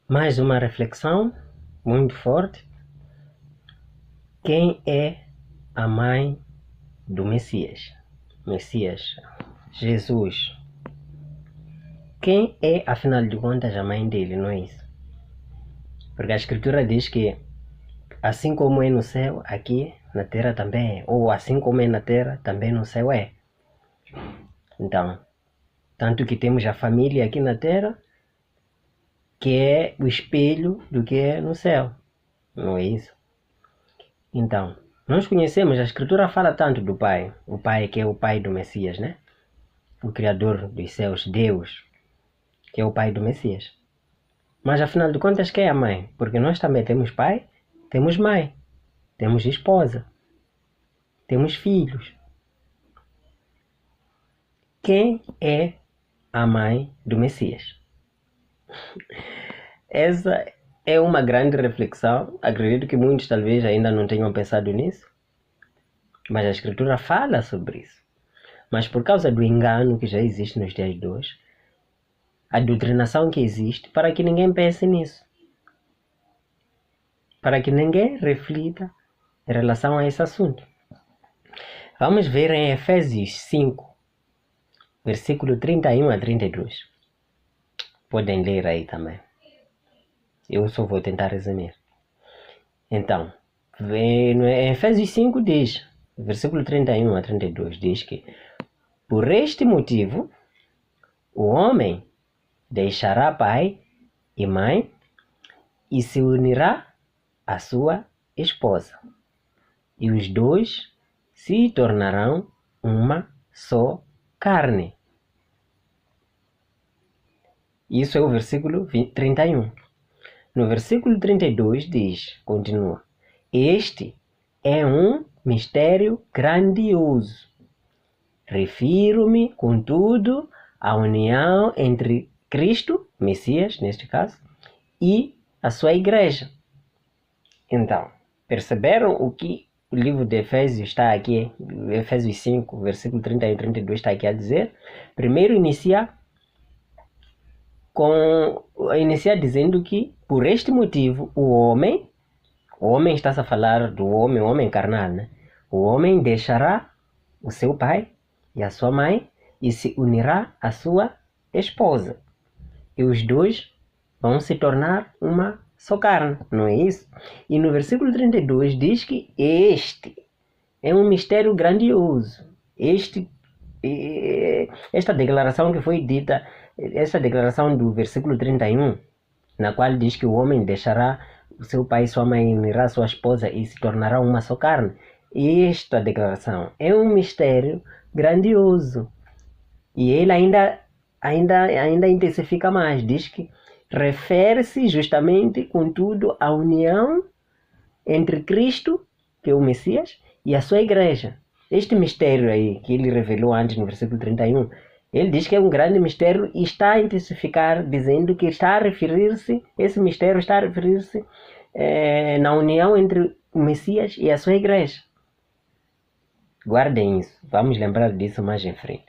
Mais uma reflexão muito forte. Quem é a mãe do Messias? Messias, Jesus. Quem é, afinal de contas, a mãe dele, não é isso? Porque a Escritura diz que assim como é no céu, aqui na terra também é. Ou assim como é na terra, também no céu é. Então, tanto que temos a família aqui na terra, que é o espelho do que é no céu. Não é isso? Então, nós conhecemos, a Escritura fala tanto do Pai, o Pai que é o Pai do Messias, né? O Criador dos céus, Deus, que é o Pai do Messias. Mas afinal de contas, quem é a mãe? Porque nós também temos pai, temos mãe, temos esposa, temos filhos. Quem é a mãe do Messias? Essa é uma grande reflexão. Acredito que muitos talvez ainda não tenham pensado nisso, mas a Escritura fala sobre isso. Mas por causa do engano que já existe nos dias de hoje, a doutrinação que existe, para que ninguém pense nisso, para que ninguém reflita em relação a esse assunto. Vamos ver em Efésios 5, versículo 31 a 32. Podem ler aí também. Eu só vou tentar resumir. Então, em Efésios 5 diz, versículo 31 a 32, diz que por este motivo o homem deixará pai e mãe e se unirá à sua esposa, e os dois se tornarão uma só carne. Isso é o versículo 31. No versículo 32 diz, continua, este é um mistério grandioso. Refiro-me, contudo, à união entre Cristo, Messias, neste caso, e a sua igreja. Então, perceberam o que o livro de Efésios está aqui, Efésios 5, versículo 30 e 32 está aqui a dizer? Primeiro inicia dizendo que, por este motivo, o homem está-se a falar do homem, o homem carnal, né? O homem deixará o seu pai e a sua mãe e se unirá à sua esposa. E os dois vão se tornar uma só carne, não é isso? E no versículo 32 diz que este é um mistério grandioso. Esta declaração que foi dita, essa declaração do versículo 31, na qual diz que o homem deixará o seu pai e sua mãe, unirá a sua esposa e se tornará uma só carne. Esta declaração é um mistério grandioso. E ele ainda intensifica mais, diz que refere-se justamente, contudo, à união entre Cristo, que é o Messias, e a sua igreja. Este mistério aí, que ele revelou antes no versículo 31, ele diz que é um grande mistério e está a intensificar, dizendo que esse mistério está a referir-se na união entre o Messias e a sua igreja. Guardem isso, vamos lembrar disso mais em frente.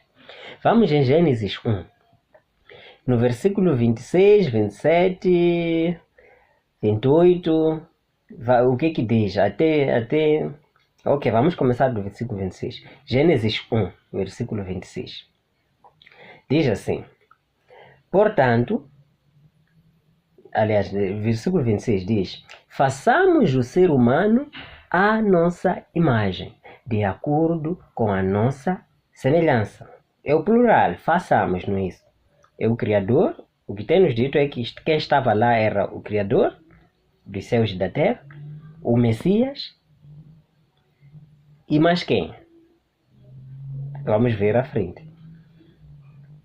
Vamos em Gênesis 1. No versículo 26, 27, 28, o que diz? Ok, vamos começar do versículo 26. Gênesis 1, versículo 26. Diz assim, portanto, aliás, versículo 26 diz, façamos o ser humano à nossa imagem, de acordo com a nossa semelhança. É o plural, façamos, não é isso? É o Criador. O que tem nos dito é que quem estava lá era o Criador dos céus e da terra, o Messias, e mais quem? Vamos ver à frente.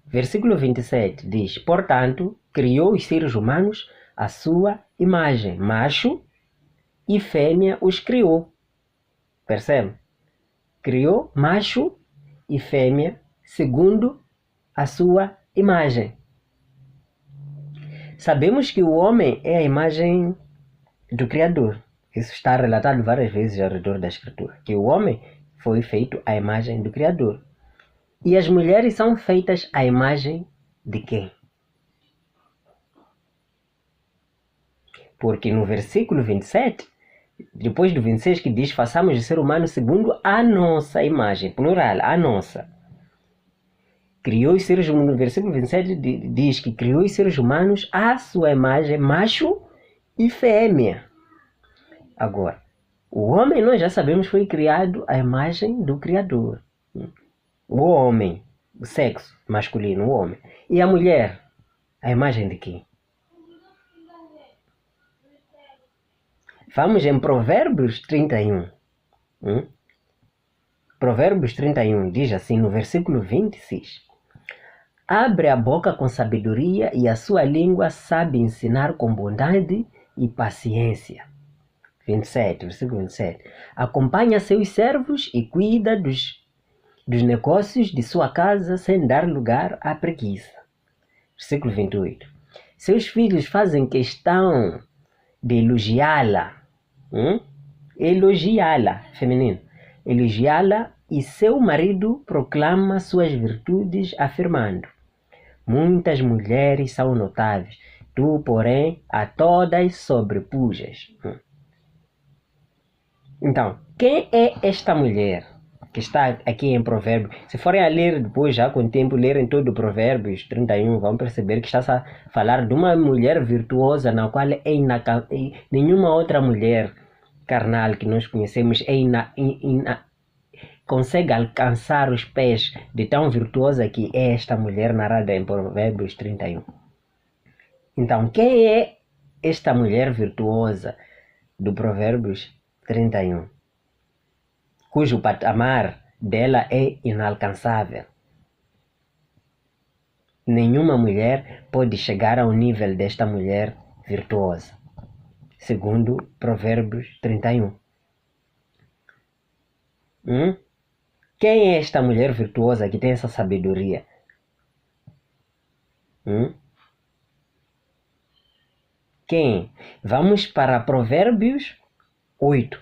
Versículo 27 diz, portanto, criou os seres humanos à sua imagem, macho e fêmea os criou. Percebe? Criou macho e fêmea segundo a sua imagem. Sabemos que o homem é a imagem do Criador. Isso está relatado várias vezes ao redor da Escritura, que o homem foi feito à imagem do Criador. E as mulheres são feitas à imagem de quem? Porque no versículo 27, depois do 26 que diz, façamos o ser humano segundo a nossa imagem, plural, a nossa. Criou os seres humanos, no versículo 27 diz que criou os seres humanos à sua imagem, macho e fêmea. Agora, o homem nós já sabemos foi criado à imagem do Criador. O homem, o sexo masculino, o homem. E a mulher, a imagem de quem? Vamos em Provérbios 31. Provérbios 31 diz assim no versículo 26. Abre a boca com sabedoria e a sua língua sabe ensinar com bondade e paciência. 27, versículo 27. Acompanha seus servos e cuida dos negócios de sua casa sem dar lugar à preguiça. Versículo 28. Seus filhos fazem questão de elogiá-la. Elogiá-la, feminino. Elogiá-la e seu marido proclama suas virtudes afirmando: muitas mulheres são notáveis, tu, porém, a todas sobrepujas. Então, quem é esta mulher que está aqui em Provérbios? Se forem a ler depois, já com o tempo, lerem todo o Provérbios 31, vão perceber que está a falar de uma mulher virtuosa na qual nenhuma outra mulher carnal que nós conhecemos consegue alcançar os pés de tão virtuosa que é esta mulher narrada em Provérbios 31. Então, quem é esta mulher virtuosa do Provérbios 31, cujo patamar dela é inalcançável? Nenhuma mulher pode chegar ao nível desta mulher virtuosa, segundo Provérbios 31. Quem é esta mulher virtuosa que tem essa sabedoria? Quem? Vamos para Provérbios 8.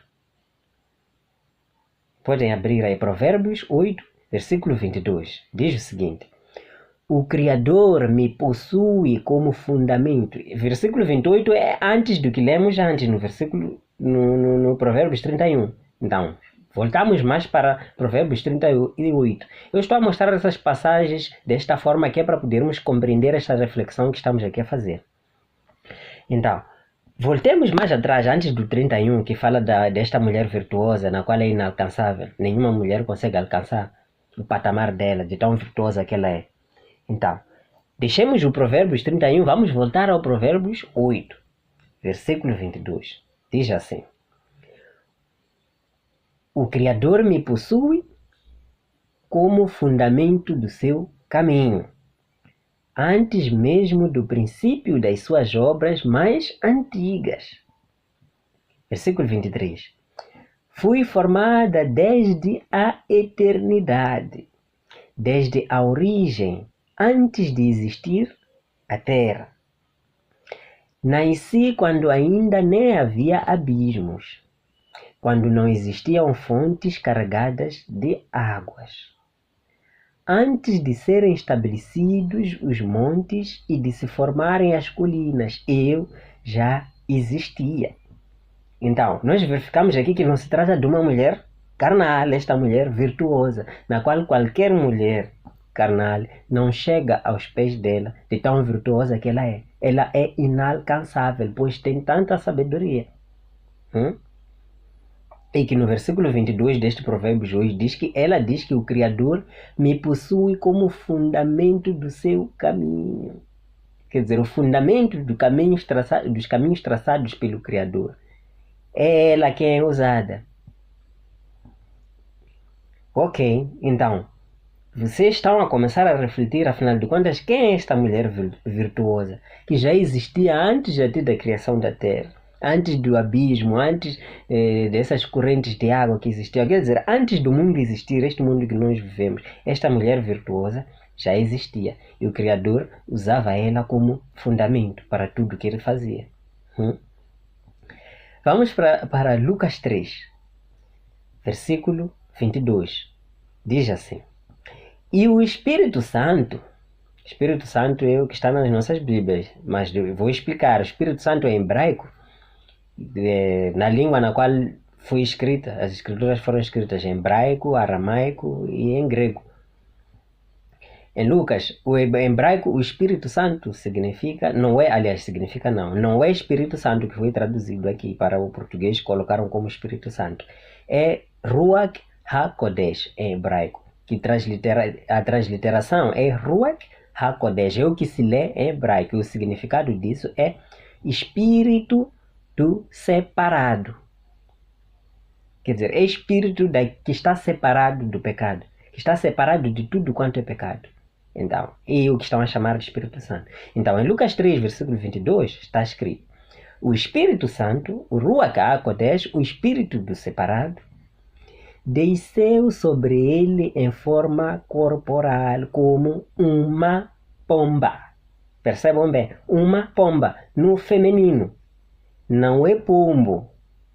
Podem abrir aí Provérbios 8, versículo 22. Diz o seguinte: o Criador me possui como fundamento. Versículo 28 é antes do que lemos antes, no Provérbios 31. Então, voltamos mais para Provérbios 38. Eu estou a mostrar essas passagens desta forma que é para podermos compreender esta reflexão que estamos aqui a fazer. Então, voltemos mais atrás, antes do 31, que fala desta mulher virtuosa, na qual é inalcançável. Nenhuma mulher consegue alcançar o patamar dela, de tão virtuosa que ela é. Então, deixemos o Provérbios 31, vamos voltar ao Provérbios 8, versículo 22. Diz assim: o Criador me possui como fundamento do seu caminho, antes mesmo do princípio das suas obras mais antigas. Versículo 23. Fui formada desde a eternidade, desde a origem, antes de existir a terra. Nasci quando ainda nem havia abismos, quando não existiam fontes carregadas de águas. Antes de serem estabelecidos os montes e de se formarem as colinas, eu já existia. Então, nós verificamos aqui que não se trata de uma mulher carnal, esta mulher virtuosa, na qual qualquer mulher carnal não chega aos pés dela, de tão virtuosa que ela é. Ela é inalcançável, pois tem tanta sabedoria. E que no versículo 22 deste provérbio de hoje ela diz que o Criador me possui como fundamento do seu caminho. Quer dizer, o fundamento dos caminhos traçados pelo Criador. É ela quem é usada. Ok, então, vocês estão a começar a refletir, afinal de contas, quem é esta mulher virtuosa que já existia antes da criação da Terra? Antes do abismo, antes dessas correntes de água que existiam. Quer dizer, antes do mundo existir, este mundo que nós vivemos, esta mulher virtuosa já existia. E o Criador usava ela como fundamento para tudo que ele fazia. Vamos para Lucas 3, versículo 22. Diz assim: e o Espírito Santo é o que está nas nossas Bíblias, mas eu vou explicar. O Espírito Santo em hebraico na língua na qual foi escrita. As escrituras foram escritas em hebraico, aramaico e em grego. Em Lucas, o hebraico, o Espírito Santo significa, não é Espírito Santo que foi traduzido aqui para o português, colocaram como Espírito Santo. É Ruach HaKodesh em hebraico, que a transliteração é Ruach HaKodesh, é o que se lê em hebraico. O significado disso é Espírito do separado. Quer dizer, é Espírito que está separado do pecado, que está separado de tudo quanto é pecado. Então, e o que estão a chamar de Espírito Santo. Então, em Lucas 3, versículo 22, está escrito: o Espírito Santo, o Ruach HaKodesh, o Espírito do separado, desceu sobre ele em forma corporal como uma pomba. Percebam bem, uma pomba no feminino. Não é pombo,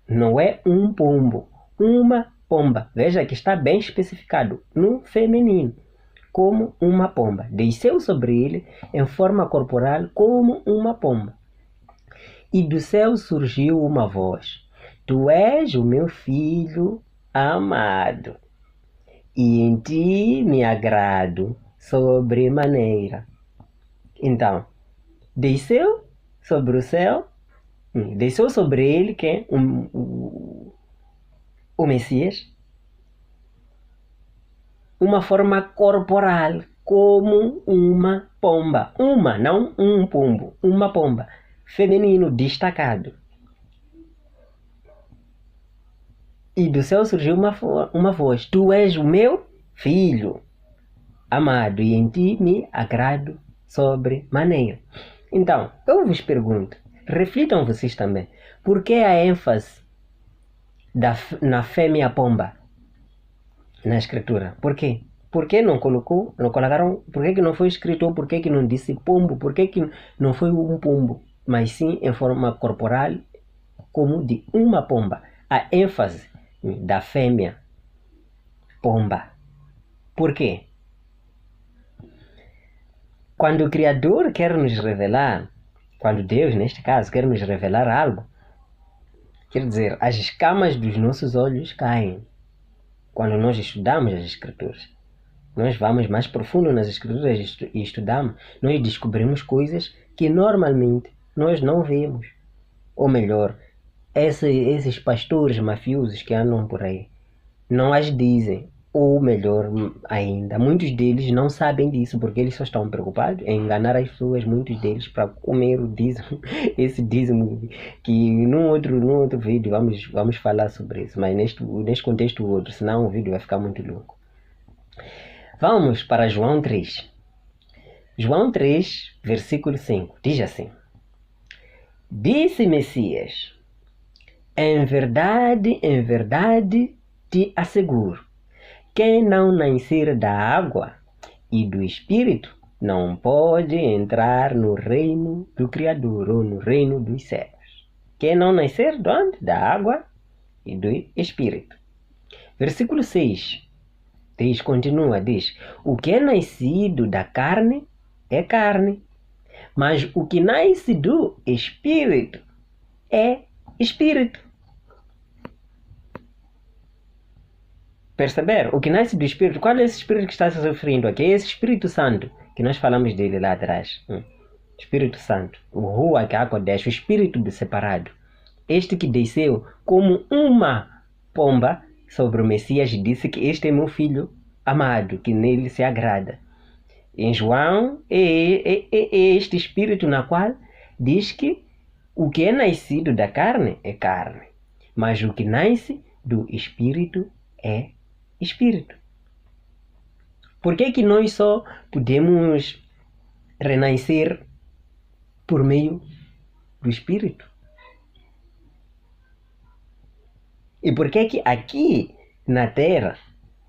não é um pombo, uma pomba. Veja que está bem especificado no feminino, como uma pomba. Desceu sobre ele em forma corporal como uma pomba. E do céu surgiu uma voz: tu és o meu filho amado, e em ti me agrado sobremaneira. Então, desceu sobre o céu, desceu sobre ele quem? O Messias, uma forma corporal, como uma pomba. Uma, não um pombo, uma pomba. Feminino, destacado. E do céu surgiu uma voz: tu és o meu filho amado, e em ti me agrado sobremaneira. Então, eu vos pergunto, reflitam vocês também, por que a ênfase na fêmea pomba na escritura? Por quê? Por que não colocaram, por que não foi escrito, por que não disse pombo, por que não foi um pombo, mas sim em forma corporal, como de uma pomba? A ênfase da fêmea pomba. Por quê? Quando o Criador quer nos revelar, quando Deus, neste caso, quer nos revelar algo, quer dizer, as escamas dos nossos olhos caem. Quando nós estudamos as Escrituras, nós vamos mais profundo nas Escrituras e estudamos, nós descobrimos coisas que normalmente nós não vemos. Ou melhor, esses pastores mafiosos que andam por aí não as dizem. Ou melhor ainda, muitos deles não sabem disso, porque eles só estão preocupados em enganar as pessoas, muitos deles, para comer o dízimo, esse dízimo, que num outro vídeo vamos falar sobre isso, mas neste contexto outro, senão o vídeo vai ficar muito longo. Vamos para João 3. João 3, versículo 5, diz assim: disse Messias: em verdade te asseguro, quem não nascer da água e do Espírito não pode entrar no reino do Criador, ou no reino dos céus. Quem não nascer de onde? Da água e do Espírito. Versículo 6 continua, diz: o que é nascido da carne é carne, mas o que nasce do Espírito é Espírito. Perceber? O que nasce do Espírito, qual é esse Espírito que está se referindo aqui? É esse Espírito Santo, que nós falamos dele lá atrás. Espírito Santo, o Ruach HaKodesh, o Espírito do separado. Este que desceu como uma pomba sobre o Messias e disse que este é meu filho amado, que nele se agrada. Em João, é este Espírito na qual diz que o que é nascido da carne é carne, mas o que nasce do Espírito é Espírito. Por que nós só podemos renascer por meio do Espírito? E por que aqui na Terra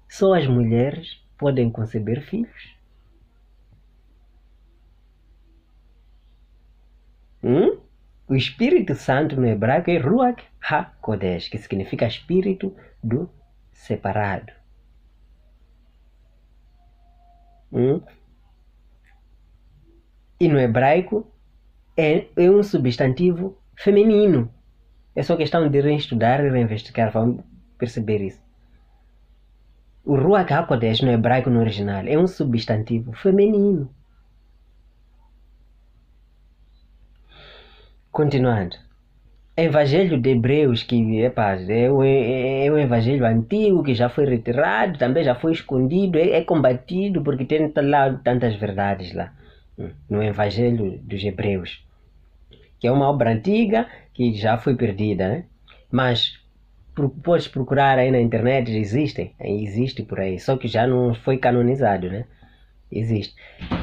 só as mulheres podem conceber filhos? O Espírito Santo no hebraico é Ruach HaKodesh, que significa Espírito do separado. E no hebraico é um substantivo feminino. É só questão de reestudar e reinvestigar, vamos perceber isso. O Ruach HaKodesh no hebraico no original é um substantivo feminino. Continuando. Evangelho de Hebreus, que é um evangelho antigo, que já foi retirado, também já foi escondido, é combatido, porque tem lá tantas verdades lá, no Evangelho dos Hebreus, que é uma obra antiga, que já foi perdida, né? Mas podes procurar aí na internet, existe por aí, só que já não foi canonizado, né? Existe.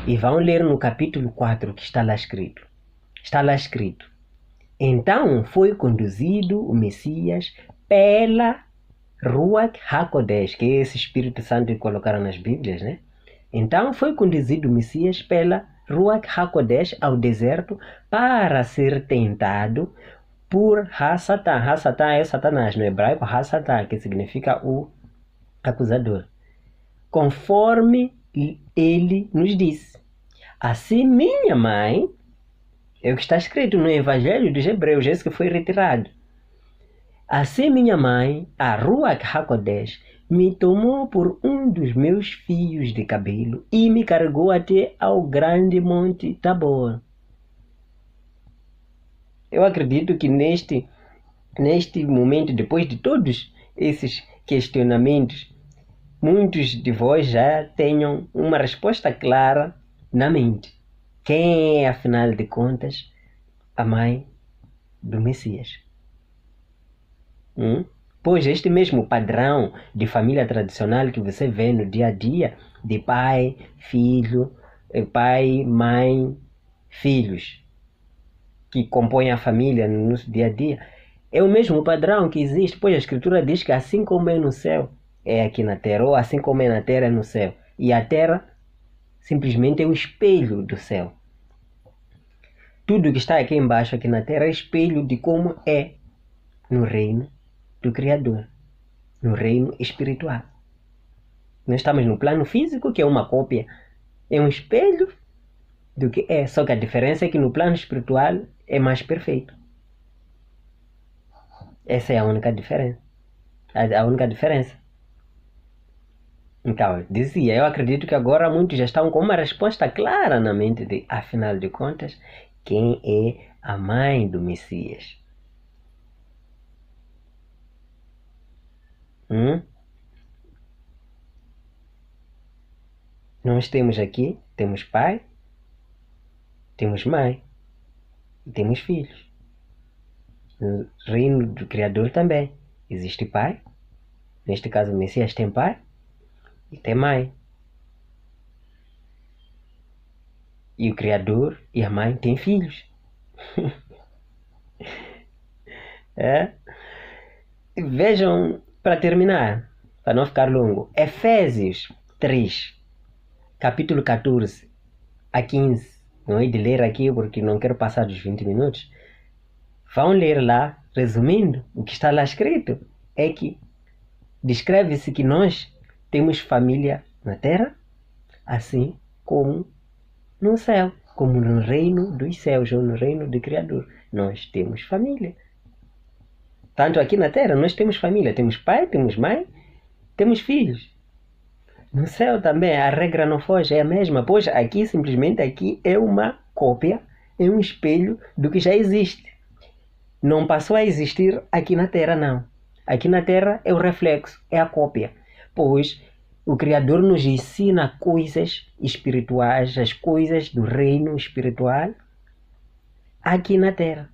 E vão ler no capítulo 4 que está lá escrito. Está lá escrito: então foi conduzido o Messias pela Ruach HaKodesh, que é esse Espírito Santo que colocaram nas Bíblias, né? Então foi conduzido o Messias pela Ruach HaKodesh ao deserto para ser tentado por Ha-Satan. Ha-Satan é Satanás, no hebraico Ha-Satan, que significa o acusador. Conforme ele nos disse: assim minha mãe, é o que está escrito no Evangelho dos Hebreus, esse que foi retirado. Assim minha mãe, a Ruach HaKodesh, me tomou por um dos meus fios de cabelo e me carregou até ao grande monte Tabor. Eu acredito que neste momento, depois de todos esses questionamentos, muitos de vós já tenham uma resposta clara na mente. Quem é, afinal de contas, a mãe do Messias? Pois este mesmo padrão de família tradicional que você vê no dia a dia, de pai, filho, pai, mãe, filhos, que compõem a família no nosso dia a dia, é o mesmo padrão que existe, pois a Escritura diz que assim como é no céu, é aqui na terra, ou assim como é na terra, é no céu. E a terra simplesmente é o espelho do céu. Tudo que está aqui embaixo, aqui na terra, é espelho de como é no reino do Criador, no reino espiritual. Nós estamos no plano físico, que é uma cópia, é um espelho do que é, só que a diferença é que no plano espiritual é mais perfeito. Essa é a única diferença. A única diferença. Então, dizia, eu acredito que agora muitos já estão com uma resposta clara na mente de, afinal de contas, quem é a mãe do Messias. Nós temos aqui, temos pai, temos mãe e temos filhos. No reino do Criador também existe pai, neste caso o Messias tem pai e tem mãe. E o Criador e a mãe têm filhos. Vejam, para terminar, para não ficar longo, Efésios 3, capítulo 14 a 15. Não é de ler aqui porque não quero passar dos 20 minutos. Vão ler lá, resumindo, o que está lá escrito é que descreve-se que nós temos família na terra, assim como no céu, como no reino dos céus ou no reino do Criador. Nós temos família. Tanto aqui na terra nós temos família, temos pai, temos mãe, temos filhos. No céu também a regra não foge, é a mesma, pois aqui simplesmente aqui é uma cópia, é um espelho do que já existe. Não passou a existir aqui na terra, não. Aqui na terra é o reflexo, é a cópia, pois o Criador nos ensina coisas espirituais, as coisas do reino espiritual aqui na terra.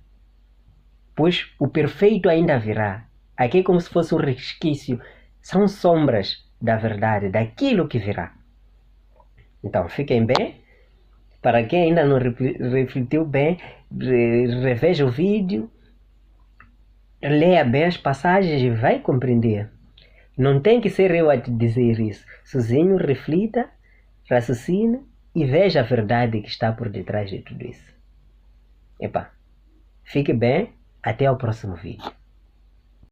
Pois o perfeito ainda virá. Aqui é como se fosse um resquício, são sombras da verdade, daquilo que virá. Então fiquem bem. Para quem ainda não refletiu bem, reveja o vídeo, leia bem as passagens e vai compreender. Não tem que ser eu a te dizer isso. Sozinho reflita, raciocine e veja a verdade que está por detrás de tudo isso. Fique bem, até o próximo vídeo.